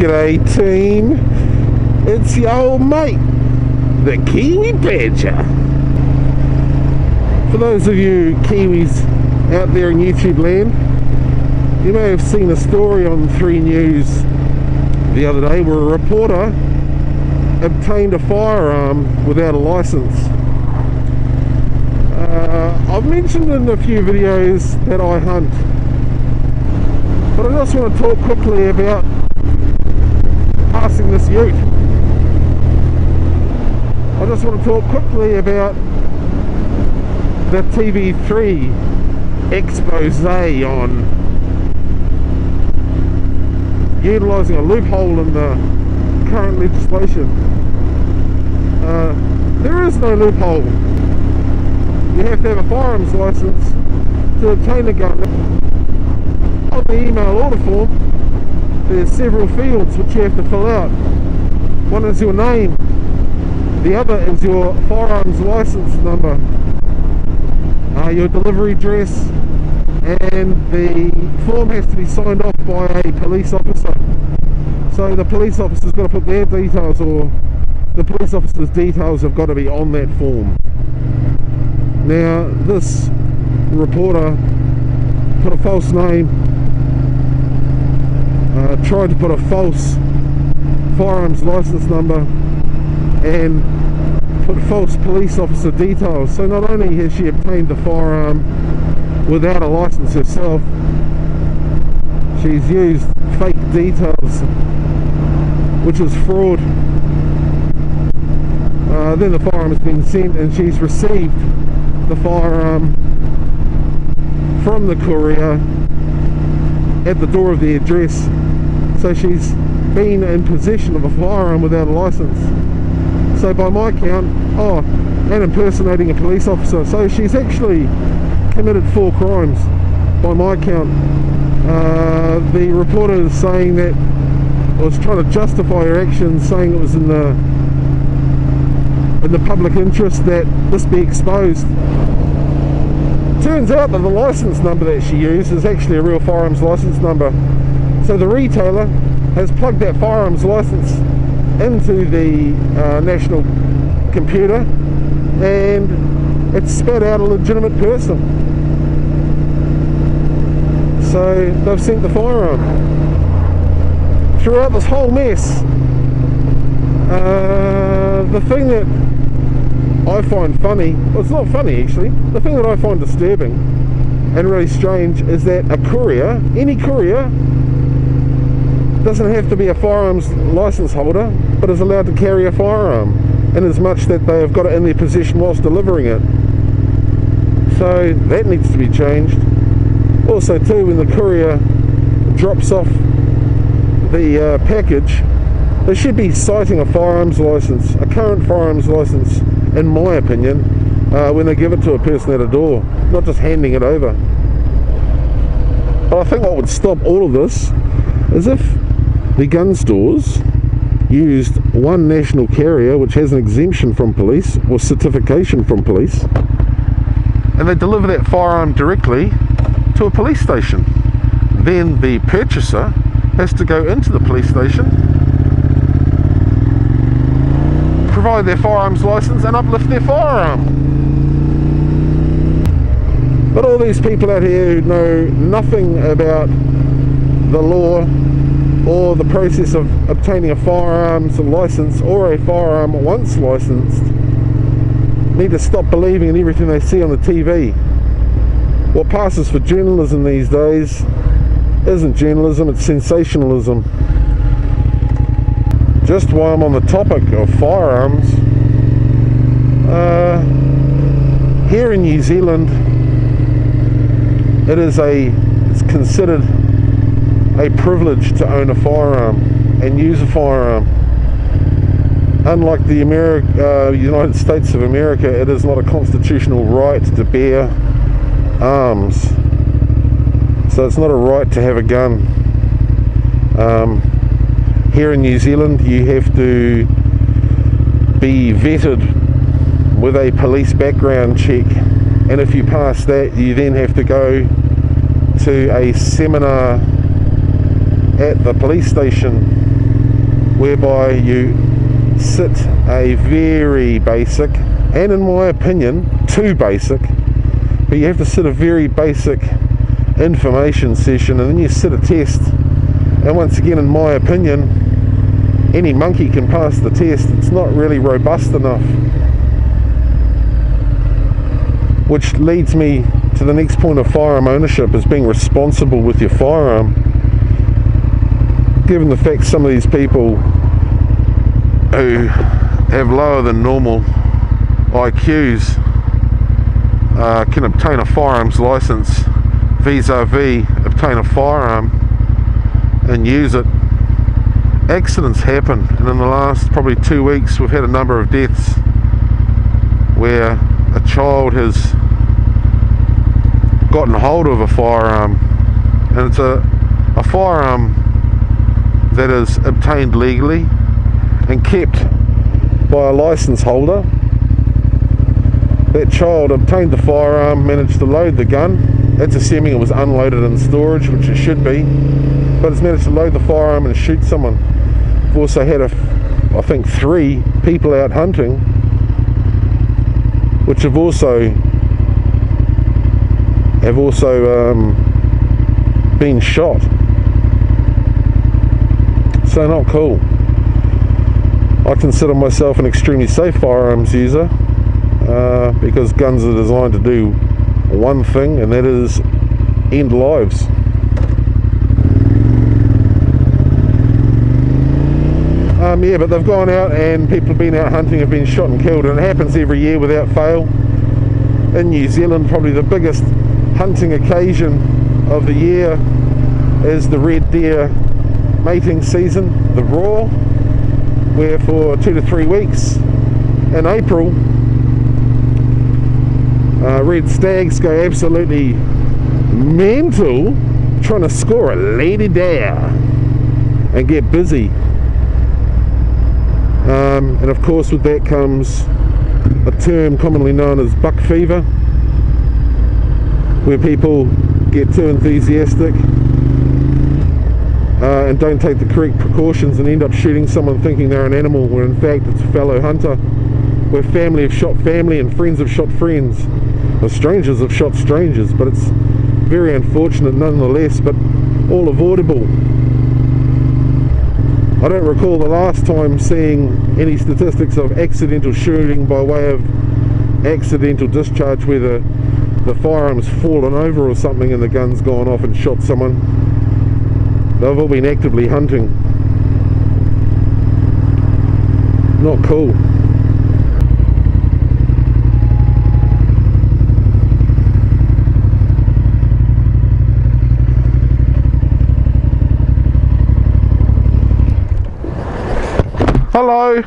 G'day team, it's your old mate, the Kiwi Badger. For those of you Kiwis out there in YouTube land, you may have seen a story on 3 News the other day where a reporter obtained a firearm without a license. I've mentioned in a few videos that I hunt, but I just want to talk quickly about passing this ute. I just want to talk quickly about the TV3 expose on utilising a loophole in the current legislation. There is no loophole. You have to have a firearms licence to obtain a gun. On the email order form, there's several fields which you have to fill out. One is your name, the other is your firearms licence number, your delivery address, and the form has to be signed off by a police officer. So the police officer's got to put their details, or the police officer's details have got to be on that form. Now this reporter put a false name, tried to put a false firearms license number, and put false police officer details. So not only has she obtained the firearm without a license herself, she's used fake details, which is fraud. Then the firearm has been sent and she's received the firearm from the courier at the door of the address. So she's been in possession of a firearm without a license. So by my count, and impersonating a police officer. So she's actually committed 4 crimes by my count. The reporter is saying that, was trying to justify her actions, saying it was in the public interest that this be exposed. Turns out that the license number that she used is actually a real firearms license number. So the retailer has plugged that firearms license into the national computer, and it's spat out a legitimate person. So they've sent the firearm. Throughout this whole mess, the thing that I find funny, well, it's not funny actually, the thing that I find disturbing and really strange is that a courier, any courier, doesn't have to be a firearms license holder, but is allowed to carry a firearm, in as much that they have got it in their possession whilst delivering it. So that needs to be changed. Also too, when the courier drops off the package, they should be citing a firearms license, a current firearms license, in my opinion, when they give it to a person at a door, not just handing it over. But I think what would stop all of this is if the gun stores used one national carrier which has an exemption from police or certification from police, and they deliver that firearm directly to a police station. Then the purchaser has to go into the police station, provide their firearms license, and uplift their firearm. But all these people out here who know nothing about the law or the process of obtaining a firearms license or a firearm once licensed need to stop believing in everything they see on the TV. What passes for journalism these days isn't journalism, it's sensationalism. Just while I'm on the topic of firearms, here in New Zealand, it's considered a privilege to own a firearm and use a firearm. Unlike the United States of America, it is not a constitutional right to bear arms. So it's not a right to have a gun. Here in New Zealand, you have to be vetted with a police background check, and if you pass that, you then have to go to a seminar at the police station whereby you sit a very basic, and in my opinion too basic, but you have to sit a very basic information session, and then you sit a test, and once again, in my opinion, any monkey can pass the test. It's not really robust enough, which leads me to the next point of firearm ownership, is being responsible with your firearm. Given the fact some of these people who have lower than normal IQs can obtain a firearms license vis-a-vis obtain a firearm and use it, accidents happen, and in the last probably 2 weeks we've had a number of deaths where a child has gotten hold of a firearm, and it's a firearm that is obtained legally and kept by a license holder. That child obtained the firearm, managed to load the gun. That's assuming it was unloaded in storage, which it should be, but it's managed to load the firearm and shoot someone. We've also had I think 3 people out hunting which have also been shot. So not cool. I consider myself an extremely safe firearms user because guns are designed to do one thing, and that is end lives. Yeah, but they've gone out and people have been out hunting, have been shot and killed, and it happens every year without fail. In New Zealand, probably the biggest hunting occasion of the year is the red deer mating season, the roar, where for 2 to 3 weeks in April, red stags go absolutely mental trying to score a lady deer and get busy. And of course with that comes a term commonly known as buck fever, where people get too enthusiastic and don't take the correct precautions and end up shooting someone thinking they're an animal, when in fact it's a fellow hunter, where family have shot family and friends have shot friends, or strangers have shot strangers. But it's very unfortunate nonetheless, but all avoidable. I don't recall the last time seeing any statistics of accidental shooting by way of accidental discharge, where the firearm's fallen over or something and the gun's gone off and shot someone. They've all been actively hunting. Not cool. Hello.